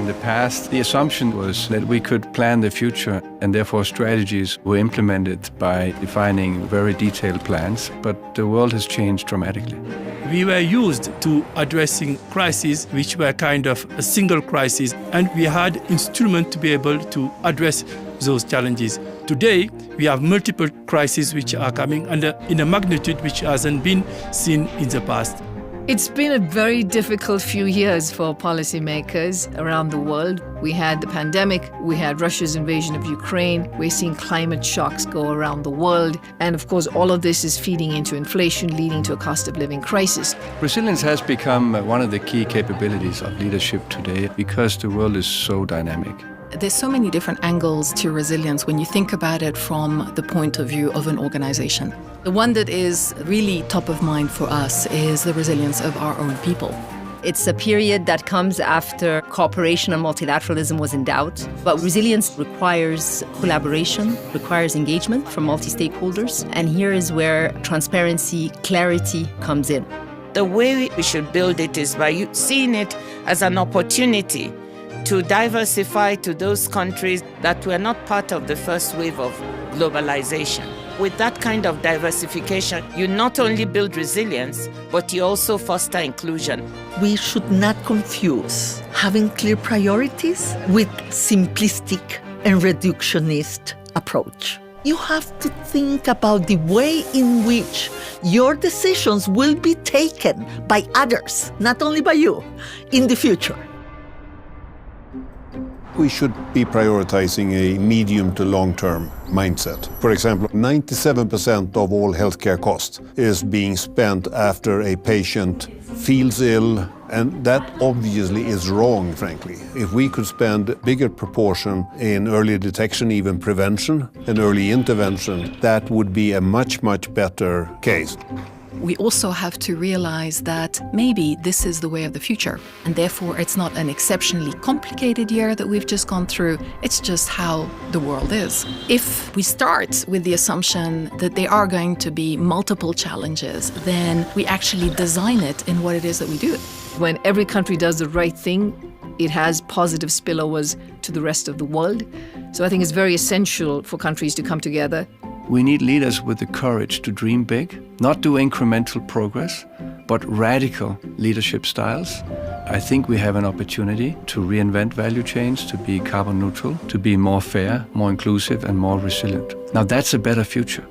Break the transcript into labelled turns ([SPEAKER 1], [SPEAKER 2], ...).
[SPEAKER 1] In the past, the assumption was that we could plan the future, and therefore strategies were implemented by defining very detailed plans, but the world has changed dramatically.
[SPEAKER 2] We were used to addressing crises which were kind of a single crisis, and we had instruments to be able to address those challenges. Today, we have multiple crises which are coming in a magnitude which hasn't been seen in the past.
[SPEAKER 3] It's been a very difficult few years for policymakers around the world. We had the pandemic, we had Russia's invasion of Ukraine, we're seeing climate shocks go around the world, and of course all of this is feeding into inflation, leading to a cost of living crisis.
[SPEAKER 1] Resilience has become one of the key capabilities of leadership today because the world is so dynamic.
[SPEAKER 4] There's so many different angles to resilience when you think about it from the point of view of an organization. The one that is really top of mind for us is the resilience of our own people.
[SPEAKER 5] It's a period that comes after cooperation and multilateralism was in doubt. But resilience requires collaboration, requires engagement from multi-stakeholders. And here is where transparency, clarity comes in.
[SPEAKER 6] The way we should build it is by seeing it as an opportunity to diversify to those countries that were not part of the first wave of globalization. With that kind of diversification, you not only build resilience, but you also foster inclusion.
[SPEAKER 7] We should not confuse having clear priorities with simplistic and reductionist approach. You have to think about the way in which your decisions will be taken by others, not only by you, in the future.
[SPEAKER 8] We should be prioritizing a medium to long-term mindset. For example, 97% of all healthcare costs is being spent after a patient feels ill, and that obviously is wrong, frankly. If we could spend a bigger proportion in early detection, even prevention and early intervention, that would be a much, much better case.
[SPEAKER 4] We also have to realize that maybe this is the way of the future, and therefore it's not an exceptionally complicated year that we've just gone through, it's just how the world is. If we start with the assumption that there are going to be multiple challenges, then we actually design it in what it is that we do.
[SPEAKER 3] When every country does the right thing, it has positive spillovers to the rest of the world. So I think it's very essential for countries to come together.
[SPEAKER 1] We need leaders with the courage to dream big, not do incremental progress, but radical leadership styles. I think we have an opportunity to reinvent value chains, to be carbon neutral, to be more fair, more inclusive, and more resilient. Now that's a better future.